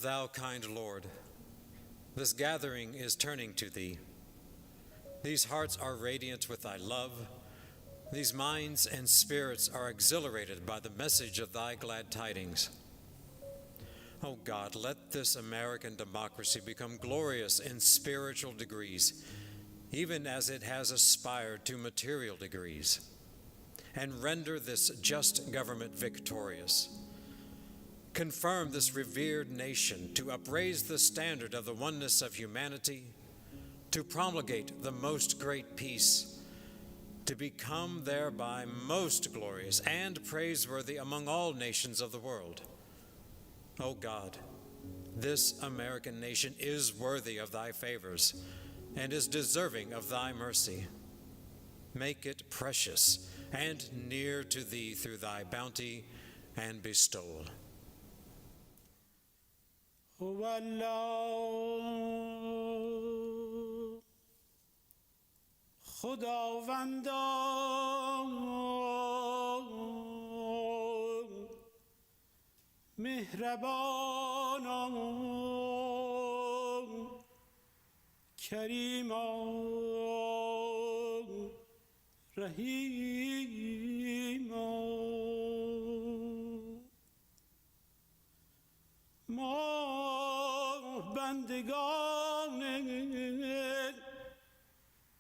thou kind Lord, this gathering is turning to thee. These hearts are radiant with thy love. These minds and spirits are exhilarated by the message of thy glad tidings. O God, let this American democracy become glorious in spiritual degrees, even as it has aspired to material degrees, and render this just government victorious. Confirm this revered nation to upraise the standard of the oneness of humanity, to promulgate the most great peace, to become thereby most glorious and praiseworthy among all nations of the world. O God, this American nation is worthy of thy favors and is deserving of thy mercy. Make it precious and near to thee through thy bounty and bestowal. والله خداوندا مهربانا کریما رحیما ما بندگان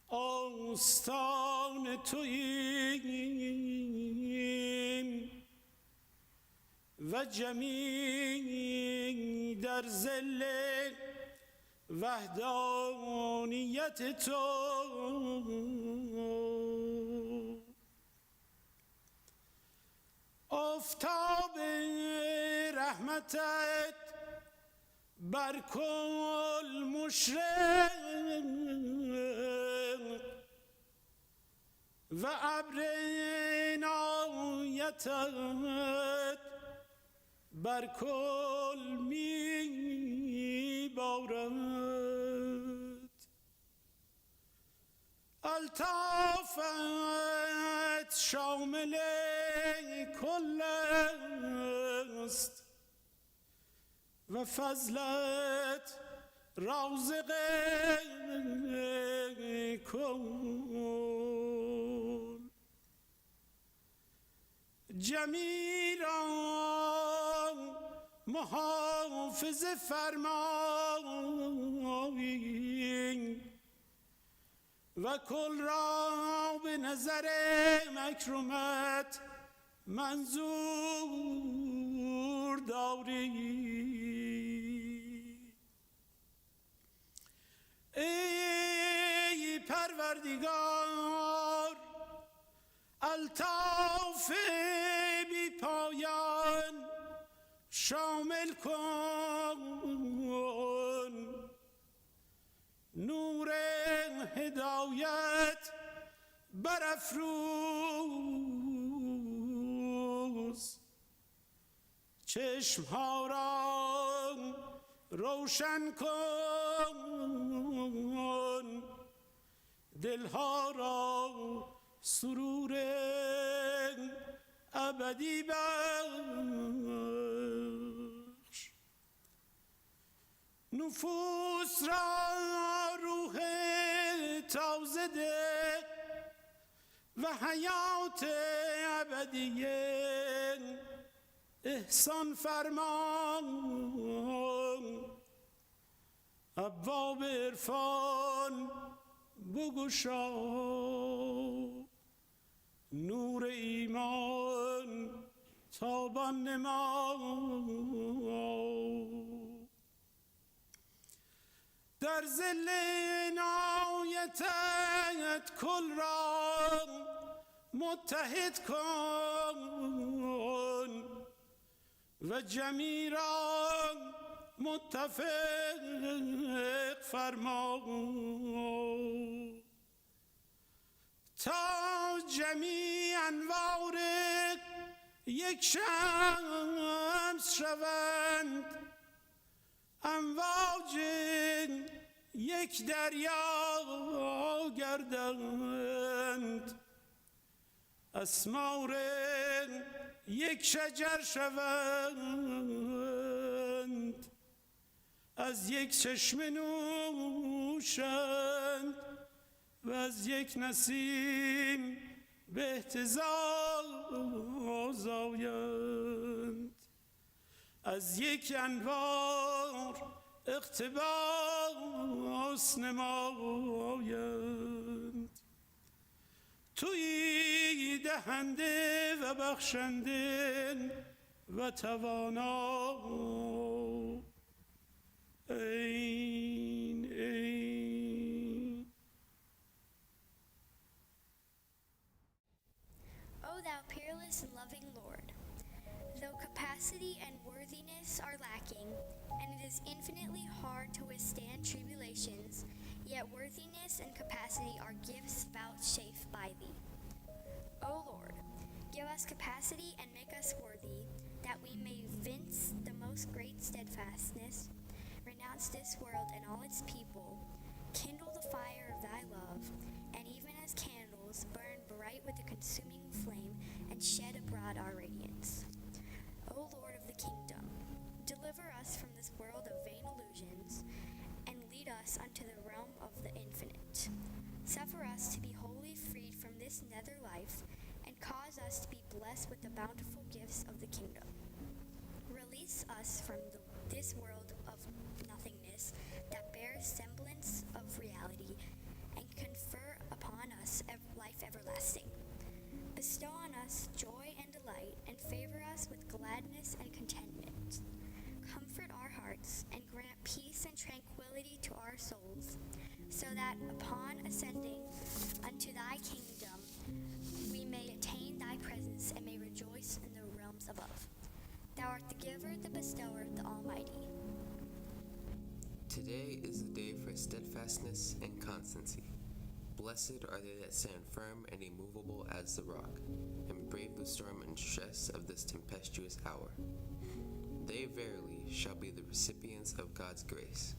آستان توییم و جمیع در ظل وحدانیت تو. آفتاب رحمتت بر کل مشرق و ابر عنایتت بر کل می بارد. الطافت شامل کل است و فضلت رازق کل. جمیع را محافظ فرمایی و کل را به نظر مکرمت منظور داری. ای پروردگار، الطاف بی پایان شامل کن. نور هدایت برافروز. چشمها را روشن کن. دلها را سرور ابدی بخش. نفوس را روح تازه ده و حیات ابدی احسان فرما. ابواب عرفان بگشا. نور ایمان تابان نما. در ظل عنایتت کل را متحد کن و جمیع را متفق فرما تا جمیع انوار یک شمس شوند. امواج یک دریا گردند. اسمار یک شجر شوند. از یک چشم نوشند و از یک نسیم به اهتزاز آیند، از یک انوار اقتباس نمایند. تویی دهنده و بخشنده و توانا. این O thou peerless and loving Lord, though capacity and worthiness are lacking, and it is infinitely hard to withstand tribulations, yet worthiness and capacity are gifts vouchsafed by thee. O Lord, give us capacity and make us worthy, that we may evince the most great steadfastness, renounce this world and all its people, kindle the fire of thy love, and even as candles burn bright with a consuming flame, and shed abroad our radiance. O Lord of the kingdom, deliver us from this world of vain illusions, and lead us unto the realm of the infinite. Suffer us to be wholly freed from this nether life, and cause us to be blessed with the bountiful gifts of the kingdom. Release us from this world of nothingness that bears semblance of reality, and confer upon us life everlasting. Bestow on us joy and delight, and favor us with gladness and contentment. Comfort our hearts, and grant peace and tranquility to our souls, so that upon ascending unto thy kingdom we may attain thy presence and may rejoice in the realms above. Thou art the giver, the bestower, the Almighty. Today is the day for steadfastness and constancy. Blessed are they that stand firm and immovable as the rock, and brave the storm and stress of this tempestuous hour. They verily shall be the recipients of God's grace.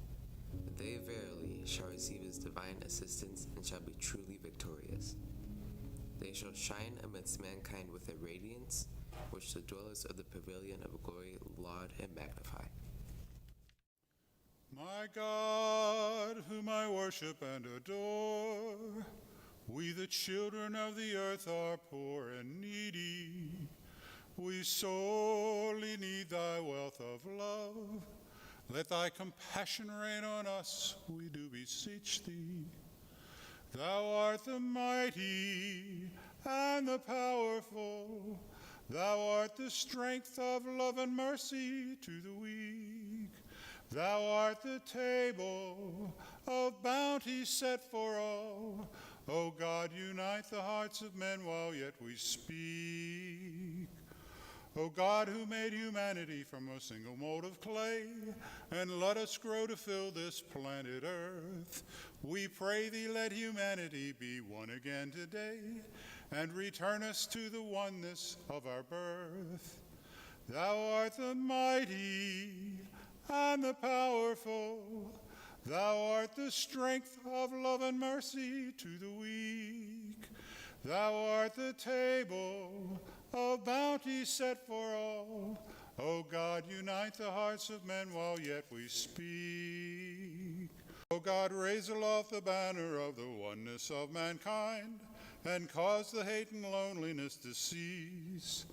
They verily shall receive his divine assistance and shall be truly victorious. They shall shine amidst mankind with a radiance, which the dwellers of the pavilion of glory laud and magnify. My God, whom I worship and adore, we the children of the earth are poor and needy. We sorely need thy wealth of love. Let thy compassion reign on us, we do beseech thee. Thou art the mighty and the powerful. Thou art the strength of love and mercy to the weak. Thou art the table of bounty set for all. O God, unite the hearts of men while yet we speak. O God, who made humanity from a single mold of clay, and let us grow to fill this planet Earth, we pray thee, let humanity be one again today, and return us to the oneness of our birth. Thou art the mighty and the powerful. Thou art the strength of love and mercy to the weak. Thou art the table of bounty set for all. O God, unite the hearts of men while yet we speak. O God, raise aloft the banner of the oneness of mankind, and cause the hate and loneliness to cease.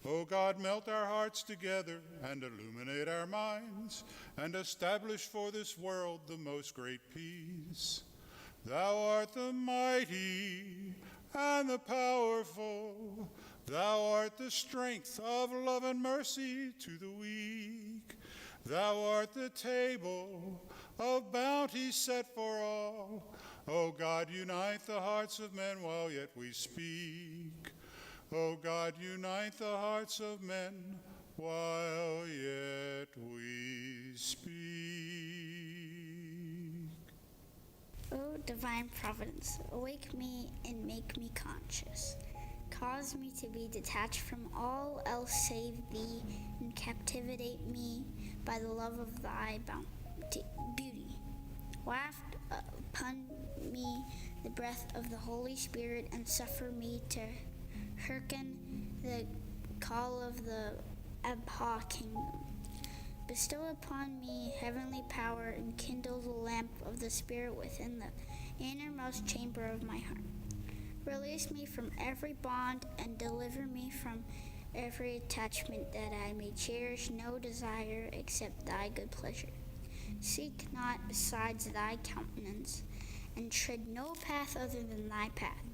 O God, melt our hearts together and illuminate our minds, and establish for this world the most great peace. Thou art the mighty and the powerful. Thou art the strength of love and mercy to the weak. Thou art the table of bounty set for all. O God, unite the hearts of men while yet we speak. O God, unite the hearts of men while yet we speak. O divine providence, awake me and make me conscious. Cause me to be detached from all else save thee, and captivate me by the love of thy beauty. Waft upon me the breath of the Holy Spirit, and suffer me to hearken the call of the Bahá kingdom. Bestow upon me heavenly power and kindle the lamp of the Spirit within the innermost chamber of my heart. Release me from every bond and deliver me from every attachment, that I may cherish no desire except thy good pleasure. Seek not besides thy countenance, and tread no path other than thy path.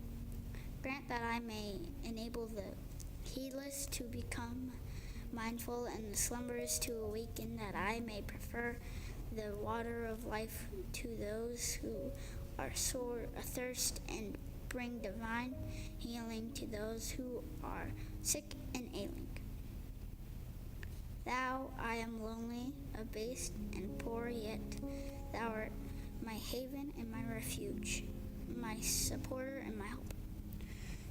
Grant that I may enable the heedless to become mindful and the slumberers to awaken, that I may prefer the water of life to those who are sore athirst, and bring divine healing to those who are sick and ailing. Thou, I am lonely, abased, and poor, yet thou art my haven and my refuge, my supporter and my hope.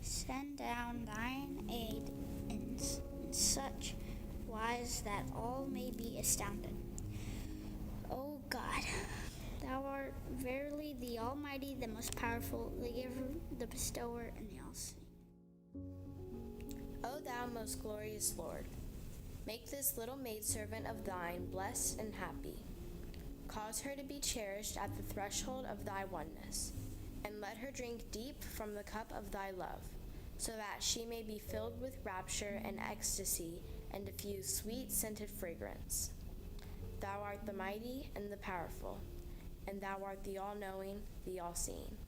Send down thine aid in such wise that all may be astounded. O God, thou art verily the Almighty, the most powerful, the giver, the bestower, and the all-seeing. O thou most glorious Lord, make this little maidservant of thine blessed and happy. Cause her to be cherished at the threshold of thy oneness, and let her drink deep from the cup of thy love, so that she may be filled with rapture and ecstasy and diffuse sweet-scented fragrance. Thou art the mighty and the powerful, and thou art the all-knowing, the all-seeing.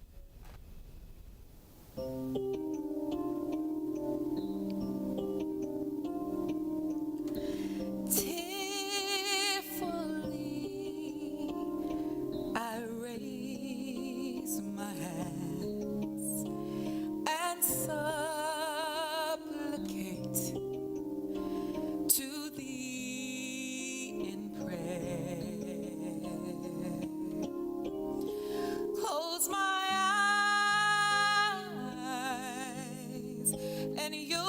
And you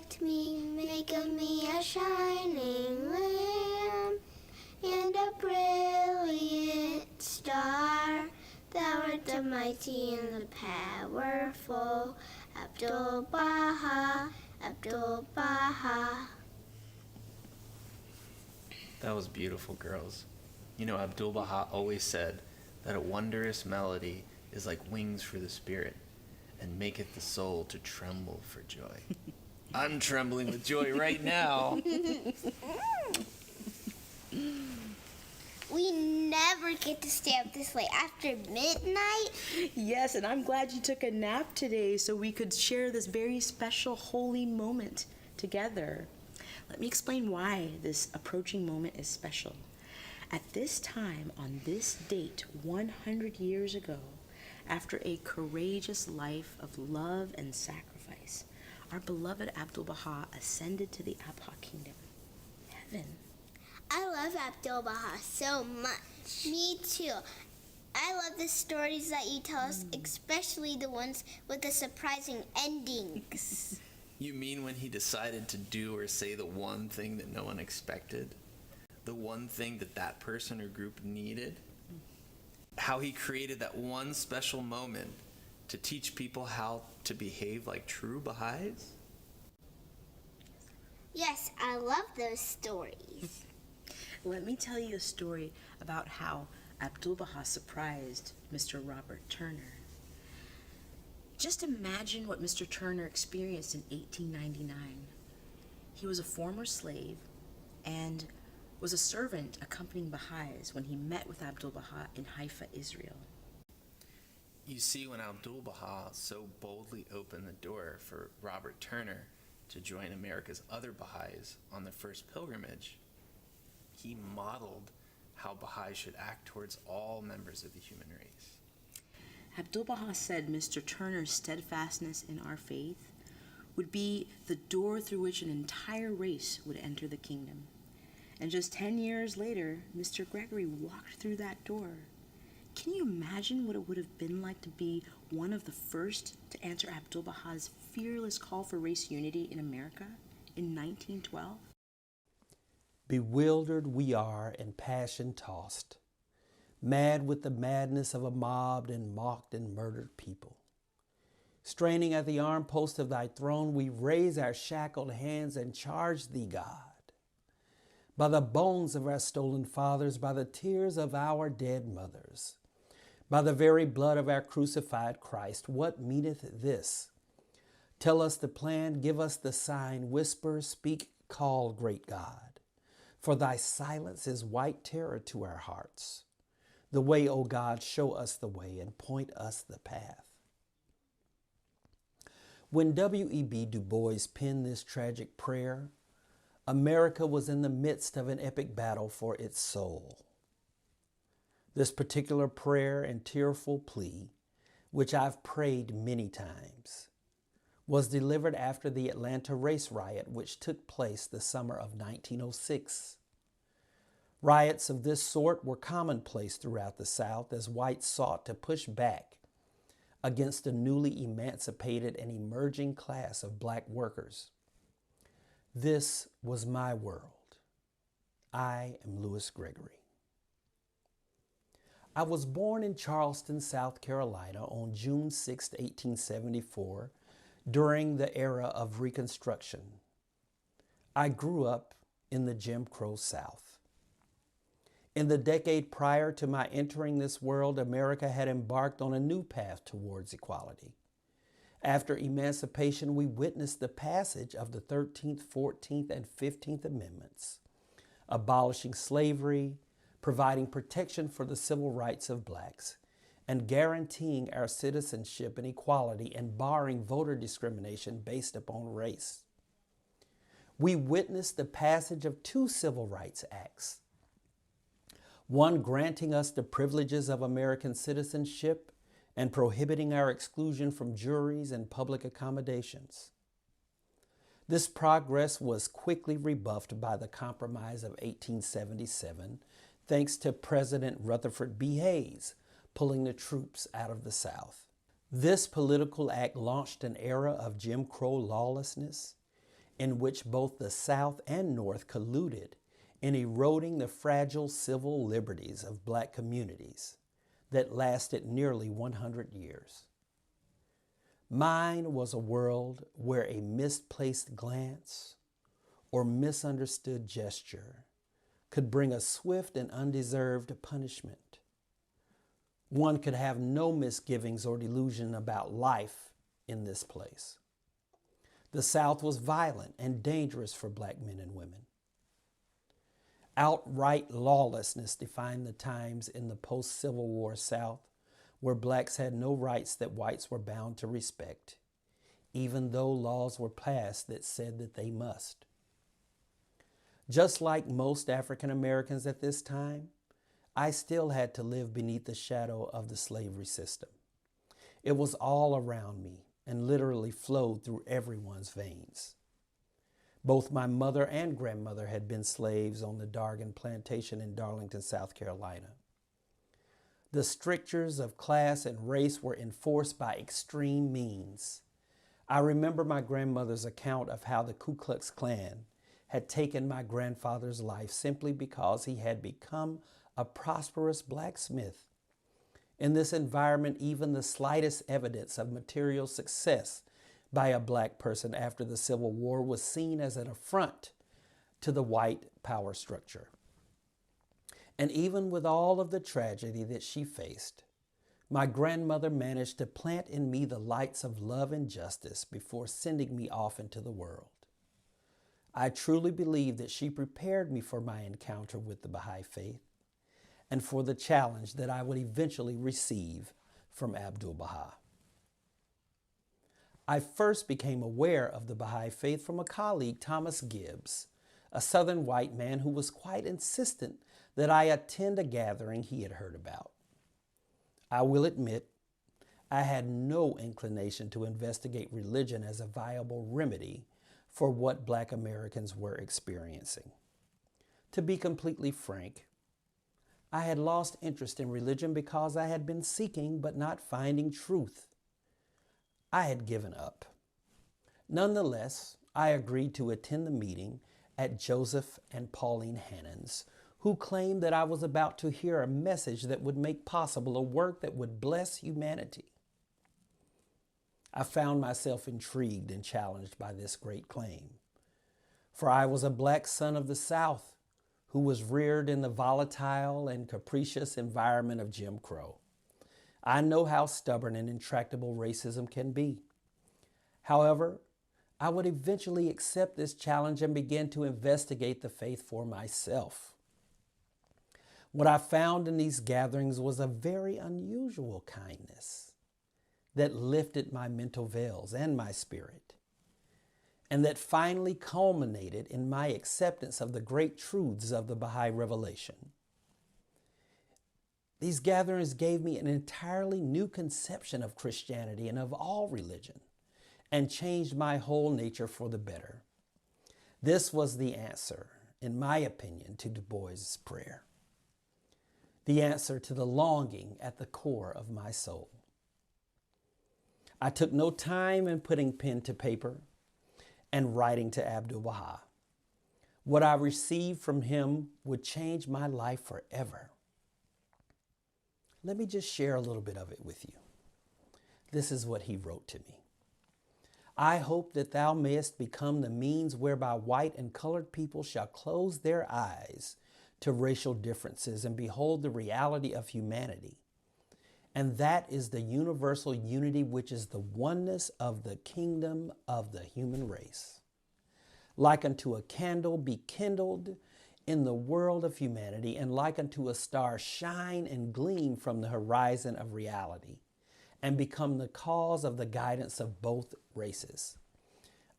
Protect me, make of me a shining lamp, and a brilliant star. Thou art the mighty and the powerful, Abdu'l Bahá, Abdu'l Bahá. That was beautiful, girls. You know, Abdu'l Bahá always said that a wondrous melody is like wings for the spirit, and maketh the soul to tremble for joy. I'm trembling with joy right now. We never get to stay up this late after midnight. Yes, and I'm glad you took a nap today so we could share this very special holy moment together. Let me explain why this approaching moment is special. At this time, on this date, 100 years ago, after a courageous life of love and sacrifice, our beloved Abdu'l Bahá ascended to the Abha kingdom, heaven. I love Abdu'l Bahá so much. Me too. I love the stories that you tell us, especially the ones with the surprising endings. You mean when he decided to do or say the one thing that no one expected? The one thing that that person or group needed? How he created that one special moment to teach people how to behave like true Bahá'ís? Yes, I love those stories. Let me tell you a story about how Abdu'l Bahá surprised Mr. Robert Turner. Just imagine what Mr. Turner experienced in 1899. He was a former slave and was a servant accompanying Bahá'ís when he met with Abdu'l Bahá in Haifa, Israel. You see, when Abdu'l Bahá so boldly opened the door for Robert Turner to join America's other Bahá'ís on their first pilgrimage, he modeled how Bahá'ís should act towards all members of the human race. Abdu'l Bahá said Mr. Turner's steadfastness in our faith would be the door through which an entire race would enter the kingdom. And just 10 years later, Mr. Gregory walked through that door. Can you imagine what it would have been like to be one of the first to answer Abdu'l Bahá's fearless call for race unity in America in 1912? Bewildered we are and passion-tossed, mad with the madness of a mobbed and mocked and murdered people. Straining at the arm post of thy throne, we raise our shackled hands and charge thee, God. By the bones of our stolen fathers, by the tears of our dead mothers, by the very blood of our crucified Christ, what meaneth this? Tell us the plan, give us the sign, whisper, speak, call, great God. For thy silence is white terror to our hearts. The way, O God, show us the way and point us the path. When W.E.B. Du Bois penned this tragic prayer, America was in the midst of an epic battle for its soul. This particular prayer and tearful plea, which I've prayed many times, was delivered after the Atlanta race riot, which took place the summer of 1906. Riots of this sort were commonplace throughout the South as whites sought to push back against the newly emancipated and emerging class of black workers. This was my world. I am Louis Gregory. I was born in Charleston, South Carolina on June 6, 1874, during the era of Reconstruction. I grew up in the Jim Crow South. In the decade prior to my entering this world, America had embarked on a new path towards equality. After emancipation, we witnessed the passage of the 13th, 14th, and 15th Amendments, abolishing slavery, providing protection for the civil rights of blacks, and guaranteeing our citizenship and equality and barring voter discrimination based upon race. We witnessed the passage of 2 Civil Rights Acts, one granting us the privileges of American citizenship and prohibiting our exclusion from juries and public accommodations. This progress was quickly rebuffed by the Compromise of 1877, thanks to President Rutherford B. Hayes pulling the troops out of the South. This political act launched an era of Jim Crow lawlessness, in which both the South and North colluded in eroding the fragile civil liberties of black communities that lasted nearly 100 years. Mine was a world where a misplaced glance or misunderstood gesture could bring a swift and undeserved punishment. One could have no misgivings or delusion about life in this place. The South was violent and dangerous for black men and women. Outright lawlessness defined the times in the post-Civil War South, where blacks had no rights that whites were bound to respect, even though laws were passed that said that they must. Just like most African Americans at this time, I still had to live beneath the shadow of the slavery system. It was all around me and literally flowed through everyone's veins. Both my mother and grandmother had been slaves on the Dargan plantation in Darlington, South Carolina. The strictures of class and race were enforced by extreme means. I remember my grandmother's account of how the Ku Klux Klan had taken my grandfather's life simply because he had become a prosperous blacksmith. In this environment, even the slightest evidence of material success by a black person after the Civil War was seen as an affront to the white power structure. And even with all of the tragedy that she faced, my grandmother managed to plant in me the lights of love and justice before sending me off into the world. I truly believe that she prepared me for my encounter with the Bahá'í Faith and for the challenge that I would eventually receive from Abdu'l Bahá. I first became aware of the Bahá'í Faith from a colleague, Thomas Gibbs, a Southern white man who was quite insistent that I attend a gathering he had heard about. I will admit, I had no inclination to investigate religion as a viable remedy for what black Americans were experiencing. To be completely frank, I had lost interest in religion because I had been seeking but not finding truth. I had given up. Nonetheless, I agreed to attend the meeting at Joseph and Pauline Hannon's, who claimed that I was about to hear a message that would make possible a work that would bless humanity. I found myself intrigued and challenged by this great claim, for I was a black son of the South who was reared in the volatile and capricious environment of Jim Crow. I know how stubborn and intractable racism can be. However, I would eventually accept this challenge and begin to investigate the faith for myself. What I found in these gatherings was a very unusual kindness that lifted my mental veils and my spirit, and that finally culminated in my acceptance of the great truths of the Bahá'í revelation. These gatherings gave me an entirely new conception of Christianity and of all religion, and changed my whole nature for the better. This was the answer, in my opinion, to Du Bois' prayer. The answer to the longing at the core of my soul. I took no time in putting pen to paper and writing to Abdu'l Bahá. What I received from him would change my life forever. Let me just share a little bit of it with you. This is what he wrote to me. I hope that thou mayest become the means whereby white and colored people shall close their eyes to racial differences and behold the reality of humanity. And that is the universal unity which is the oneness of the kingdom of the human race. Like unto a candle be kindled in the world of humanity, and like unto a star shine and gleam from the horizon of reality, and become the cause of the guidance of both races.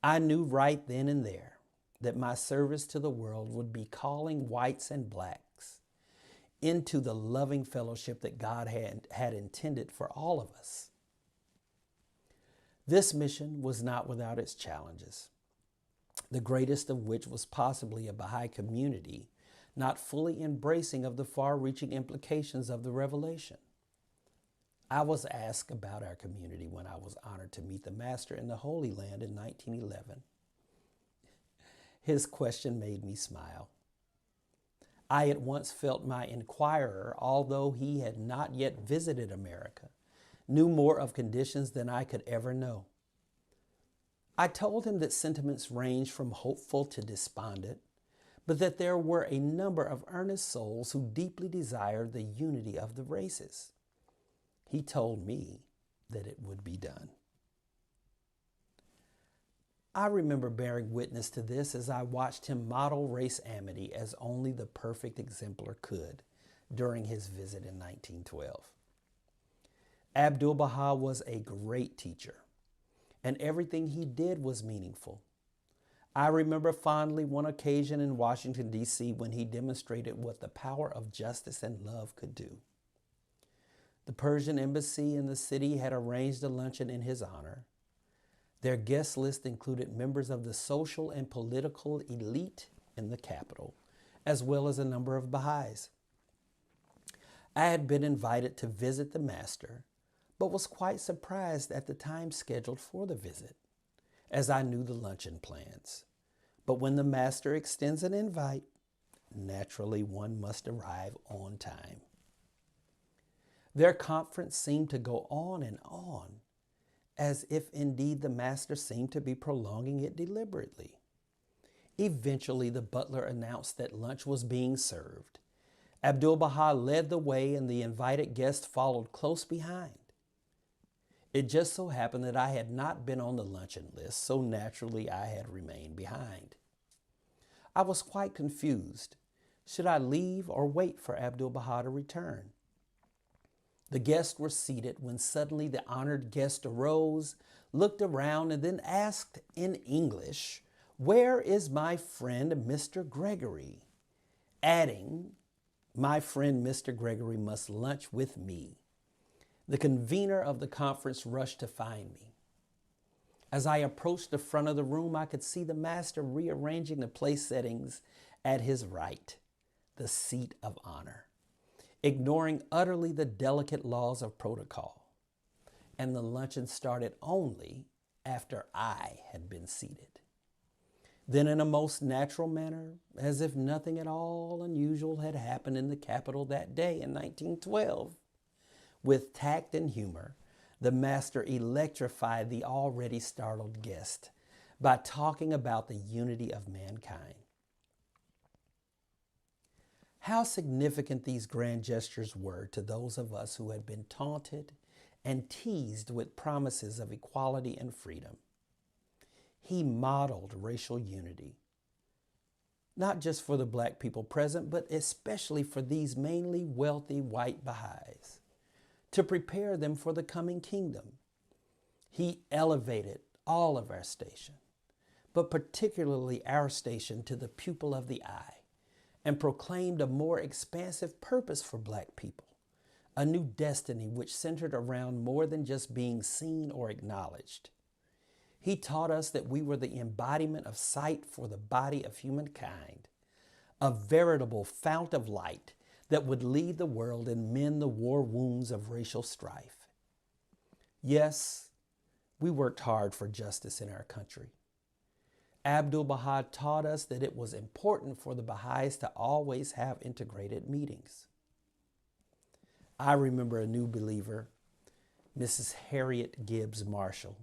I knew right then and there that my service to the world would be calling whites and blacks into the loving fellowship that God had intended for all of us. This mission was not without its challenges, the greatest of which was possibly a Bahá'í community not fully embracing of the far-reaching implications of the revelation. I was asked about our community when I was honored to meet the Master in the Holy Land in 1911. His question made me smile. I at once felt my inquirer, although he had not yet visited America, knew more of conditions than I could ever know. I told him that sentiments ranged from hopeful to despondent, but that there were a number of earnest souls who deeply desired the unity of the races. He told me that it would be done. I remember bearing witness to this as I watched him model race amity as only the perfect exemplar could during his visit in 1912. Abdu'l Bahá was a great teacher, and everything he did was meaningful. I remember fondly one occasion in Washington, D.C. when he demonstrated what the power of justice and love could do. The Persian embassy in the city had arranged a luncheon in his honor. Their guest list included members of the social and political elite in the capital, as well as a number of Bahá'ís. I had been invited to visit the master, but was quite surprised at the time scheduled for the visit, as I knew the luncheon plans. But when the master extends an invite, naturally one must arrive on time. Their conference seemed to go on and on, as if indeed the master seemed to be prolonging it deliberately. Eventually, the butler announced that lunch was being served. Abdu'l Bahá led the way and the invited guests followed close behind. It just so happened that I had not been on the luncheon list, so naturally I had remained behind. I was quite confused. Should I leave or wait for Abdu'l Bahá to return? The guests were seated when suddenly the honored guest arose, looked around, and then asked in English, "Where is my friend Mr. Gregory?" adding, "My friend Mr. Gregory must lunch with me." The convener of the conference rushed to find me. As I approached the front of the room, I could see the master rearranging the place settings at his right, the seat of honor, ignoring utterly the delicate laws of protocol. And the luncheon started only after I had been seated. Then in a most natural manner, as if nothing at all unusual had happened in the capital that day in 1912, with tact and humor, the master electrified the already startled guest by talking about the unity of mankind. How significant these grand gestures were to those of us who had been taunted and teased with promises of equality and freedom. He modeled racial unity, not just for the black people present, but especially for these mainly wealthy white Bahá'ís, to prepare them for the coming kingdom. He elevated all of our station, but particularly our station, to the pupil of the eye, and proclaimed a more expansive purpose for black people, a new destiny which centered around more than just being seen or acknowledged. He taught us that we were the embodiment of sight for the body of humankind, a veritable fount of light that would lead the world and mend the war wounds of racial strife. Yes, we worked hard for justice in our country. Abdu'l Bahá taught us that it was important for the Bahá'ís to always have integrated meetings. I remember a new believer, Mrs. Harriet Gibbs Marshall,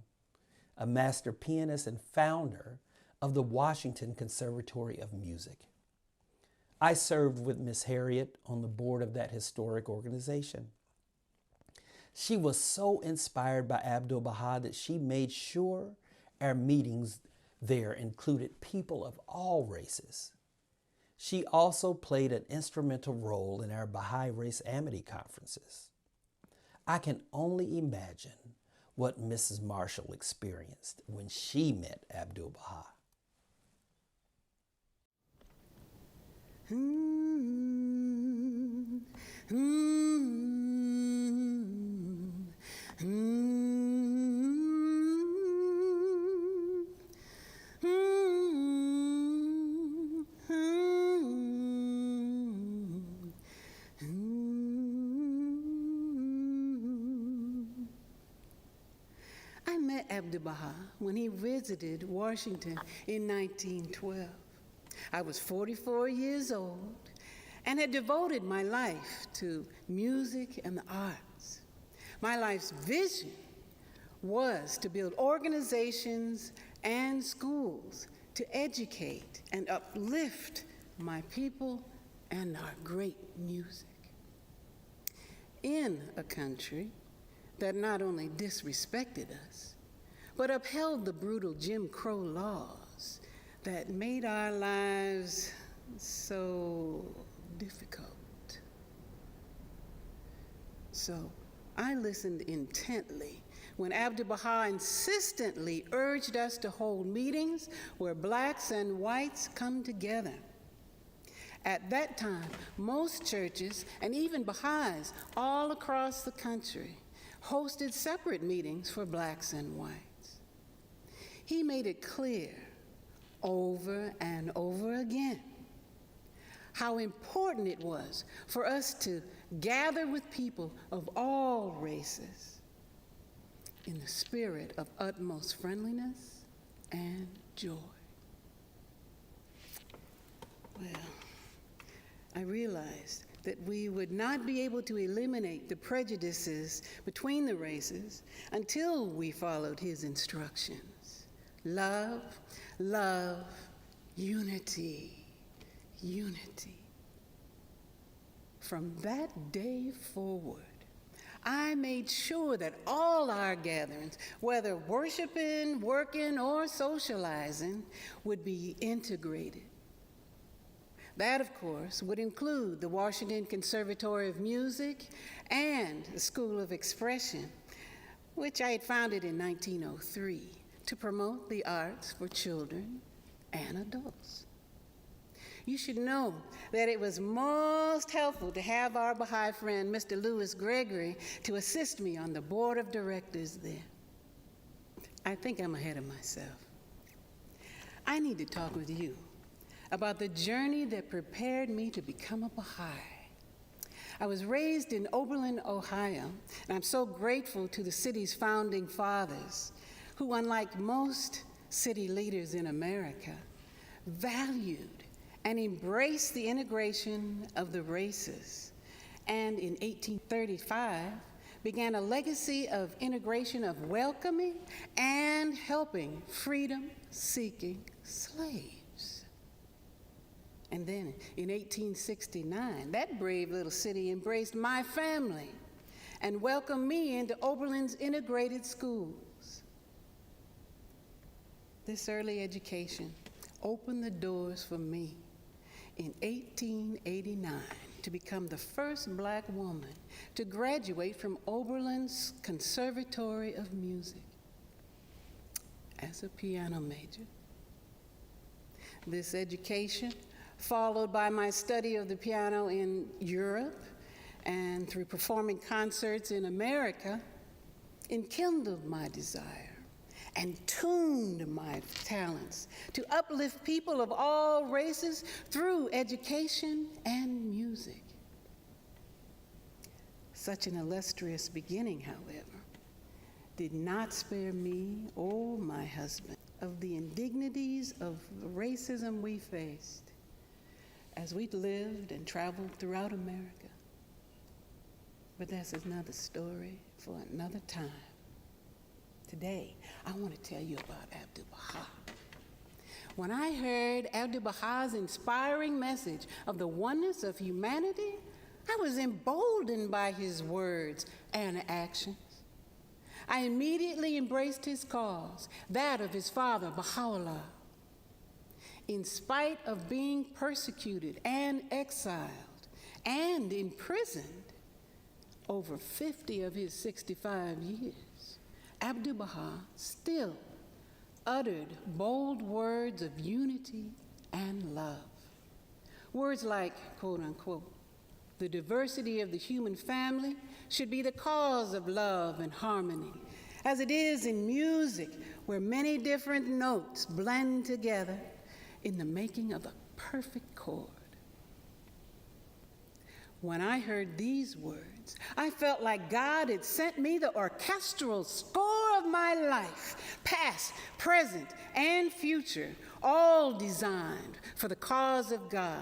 a master pianist and founder of the Washington Conservatory of Music. I served with Miss Harriet on the board of that historic organization. She was so inspired by Abdu'l Bahá that she made sure our meetings there included people of all races. She also played an instrumental role in our Bahá'í Race Amity conferences. I can only imagine what Mrs. Marshall experienced when she met Abdu'l Bahá. I met Abdu'l Bahá when he visited Washington in 1912. I was 44 years old and had devoted my life to music and the arts. My life's vision was to build organizations and schools to educate and uplift my people and our great music. In a country that not only disrespected us, but upheld the brutal Jim Crow laws that made our lives so difficult. So I listened intently when Abdu'l Bahá insistently urged us to hold meetings where blacks and whites come together. At that time, most churches and even Bahá'ís all across the country hosted separate meetings for blacks and whites. He made it clear over and over again how important it was for us to gather with people of all races in the spirit of utmost friendliness and joy. Well, I realized that we would not be able to eliminate the prejudices between the races until we followed his instructions. Love, love, unity, unity. From that day forward, I made sure that all our gatherings, whether worshiping, working, or socializing, would be integrated. That, of course, would include the Washington Conservatory of Music and the School of Expression, which I had founded in 1903 to promote the arts for children and adults. You should know that it was most helpful to have our Baha'i friend, Mr. Louis Gregory, to assist me on the board of directors there. I think I'm ahead of myself. I need to talk with you about the journey that prepared me to become a Baha'i. I was raised in Oberlin, Ohio, and I'm so grateful to the city's founding fathers who, unlike most city leaders in America, valued and embraced the integration of the races, and in 1835 began a legacy of integration of welcoming and helping freedom-seeking slaves. And then in 1869, that brave little city embraced my family and welcomed me into Oberlin's integrated schools. This early education opened the doors for me in 1889 to become the first black woman to graduate from Oberlin's Conservatory of Music as a piano major. This education, followed by my study of the piano in Europe and through performing concerts in America, enkindled my desire and tuned my talents to uplift people of all races through education and music. Such an illustrious beginning, however, did not spare me or my husband of the indignities of the racism we faced as we lived and traveled throughout America. But that's another story for another time. Today, I want to tell you about Abdu'l Bahá. When I heard Abdu'l Bahá's inspiring message of the oneness of humanity, I was emboldened by his words and actions. I immediately embraced his cause, that of his father, Bahá'u'lláh. In spite of being persecuted and exiled and imprisoned over 50 of his 65 years, Abdu'l Bahá still uttered bold words of unity and love. Words like, quote unquote, the diversity of the human family should be the cause of love and harmony, as it is in music, where many different notes blend together in the making of a perfect chord. When I heard these words, I felt like God had sent me the orchestral score of my life, past, present, and future, all designed for the cause of God.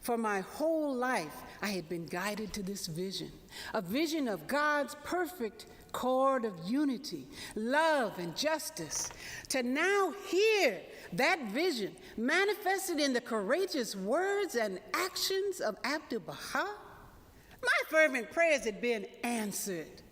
For my whole life, I had been guided to this vision, a vision of God's perfect chord of unity, love, and justice. To now hear that vision manifested in the courageous words and actions of Abdu'l Bahá, my fervent prayers had been answered.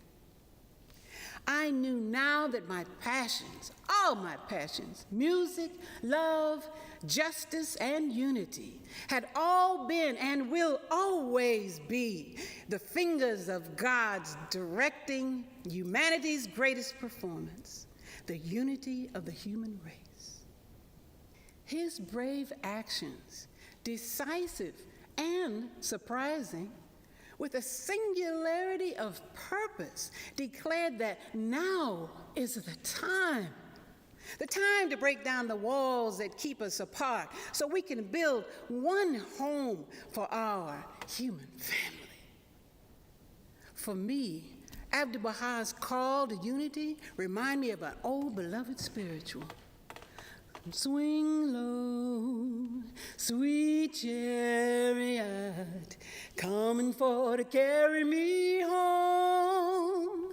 I knew now that my passions, all my passions, music, love, justice, and unity, had all been and will always be the fingers of God's directing humanity's greatest performance, the unity of the human race. His brave actions, decisive and surprising, with a singularity of purpose, declared that now is the time to break down the walls that keep us apart so we can build one home for our human family. For me, Abdu'l Bahá's call to unity remind me of an old beloved spiritual. Swing low, sweet chariot, coming for to carry me home.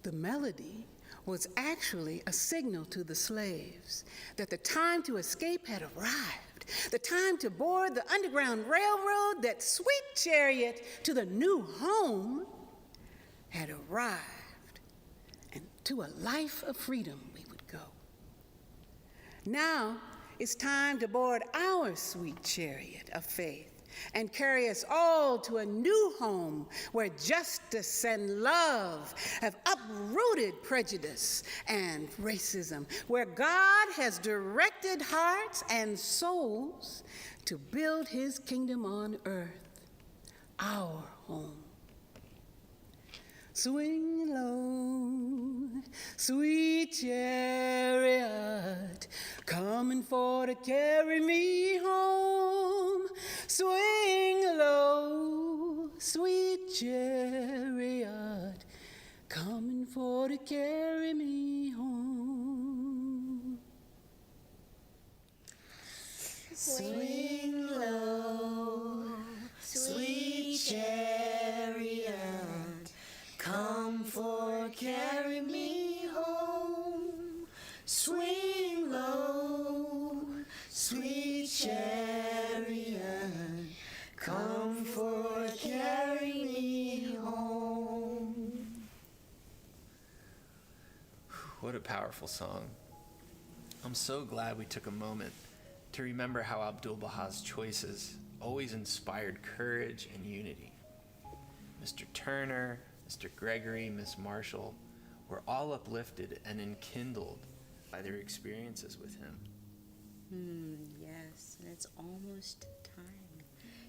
The melody was actually a signal to the slaves that the time to escape had arrived, the time to board the Underground Railroad, that sweet chariot to the new home had arrived, and to a life of freedom we would go. Now it's time to board our sweet chariot of faith and carry us all to a new home where justice and love have uprooted prejudice and racism, where God has directed hearts and souls to build his kingdom on earth, our home. Swing low, sweet chariot, coming for to carry me home. Swing low, sweet chariot, coming for to carry me home. Swing low, sweet chariot, come for carry me home. Swing low, sweet chariot, come for carry me home. What a powerful song. I'm so glad we took a moment to remember how Abdu'l Bahá's choices always inspired courage and unity. Mr. Turner, Mr. Gregory, Miss Marshall were all uplifted and enkindled by their experiences with him. Yes, and it's almost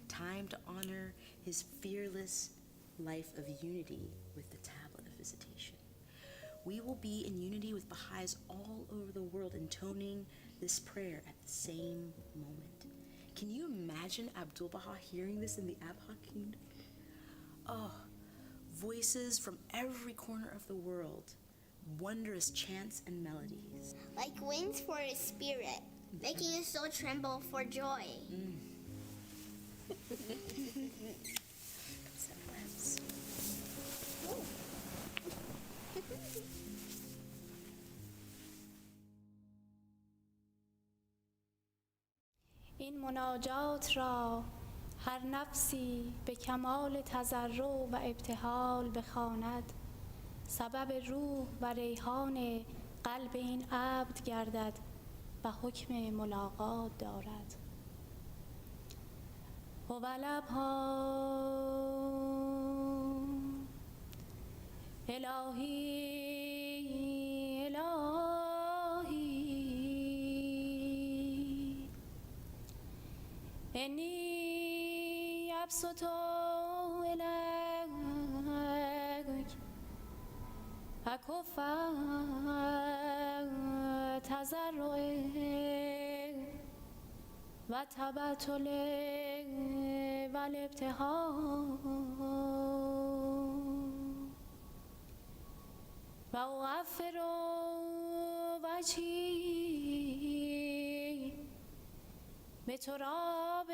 time to honor his fearless life of unity with the tablet of visitation. We will be in unity with Baha'is all over the world, intoning this prayer at the same moment. Can you imagine Abdu'l Bahá hearing this in the Abha Kingdom? Oh, voices from every corner of the world, wondrous chants and melodies. Like wings for his spirit, making his soul tremble for joy. این مناجات را هر نفسی به کمال تضرع و ابتهال بخواند، سبب روح و ریحان قلب این عبد گردد و حکم ملاقات دارد. هوالابها الهی الهی انی ابسط الیک اکف تضرع و تبتل و الابتهال. وأغفر وجهي بتراب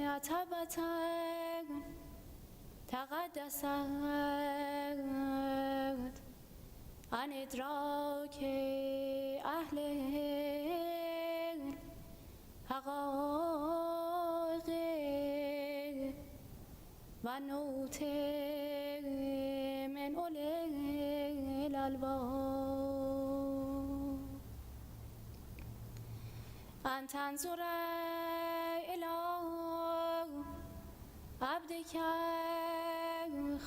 عتبة تقدست عن إدراك أهل حقائق و نوت من أولي الألباب أن تنظر إلى عبدك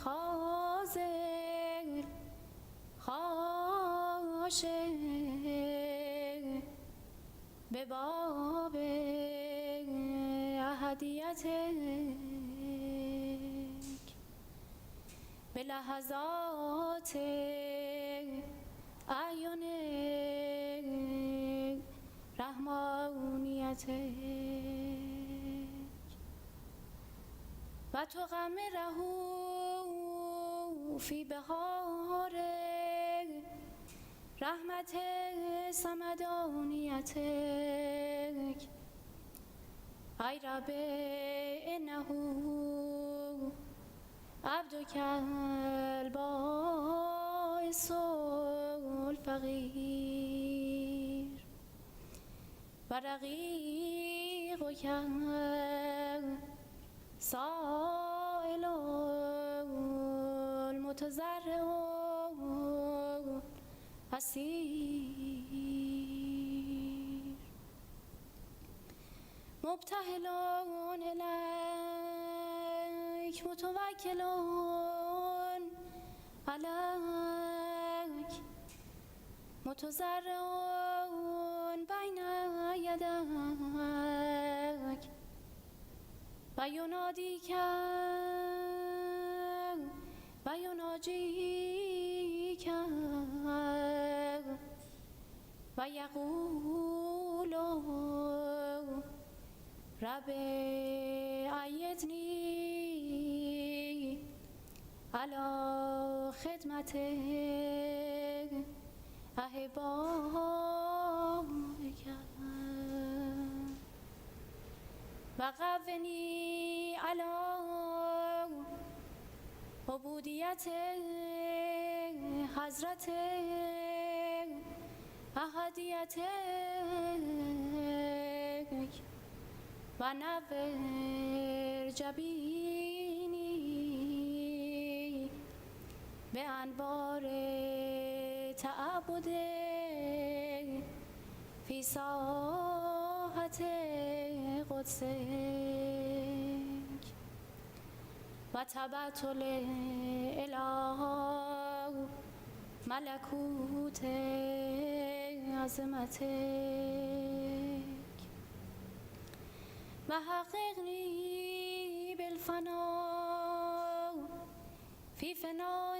خاضع خاشع به باب احدیتک به لحظات اعیان رحمانیتک و تغمره فی بهار رحمت سمدانیتک ای رب انه عبدک البائس الفقیر و رقیقک سائل المتضرع اسیر مبتهلون الیک متوکلون علیک متضرعون بین یدیک و ینادیک و یناجیک و یقول رب ایدنی علی خدمت احبائک و قونی علی عبودیت حضرت احدیتک و نور جبینی به انوار تعبد فی ساحت قدسک و تبتل اله ملکوت عظمتک و حققنی بالفنا فی فناء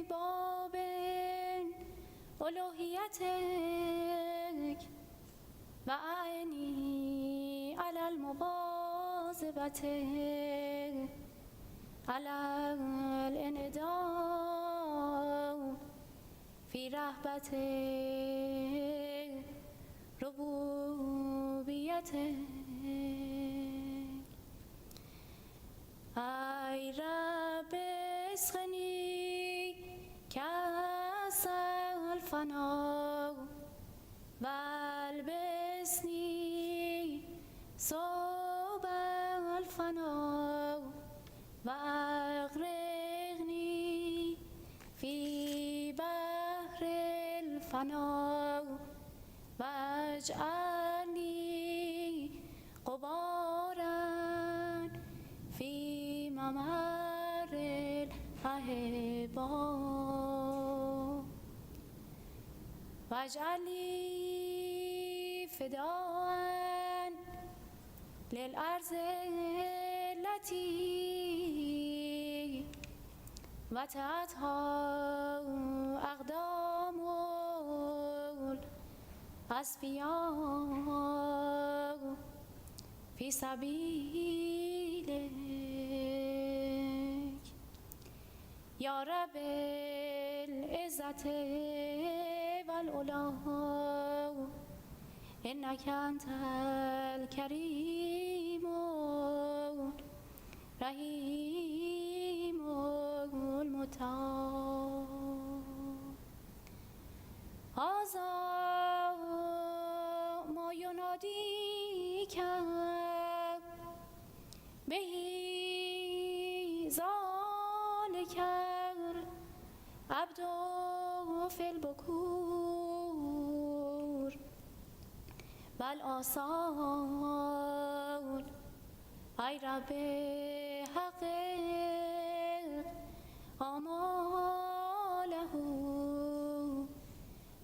باب الوهیتک و اعنی علی المواظبت علی الانعدام فی رهبت ربوبیتک ای رب اسقنی کأس الفنا و البسنی ثوب الفنا و اغرقنی فی بحر الفنا و اجعلنی غبارا فی ممر الاحبا و اجعلنی فداء للارض التي وطأتها اقدام الأصفیاء فی سبیلک یا رب العزة والعلا إنك أنت الكريم الرحيم المتعال هذا ما يناديك به ذلك العبد في البكور والآصال ای رب حقق آماله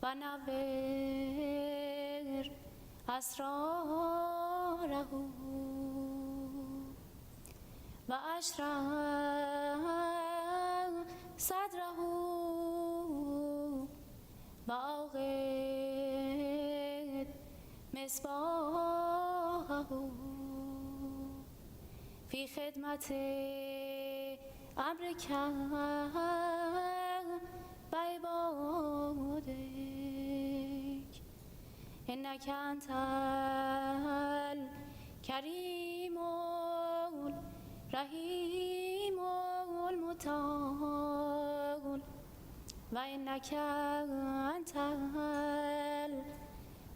و نور اسراره و اشرح صدره و اوقد مصباحه في خدمت امرك و عبادك انك انت الكريم الرحيم المتعال وانك انت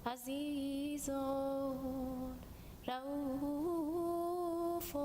العزيز الرؤوف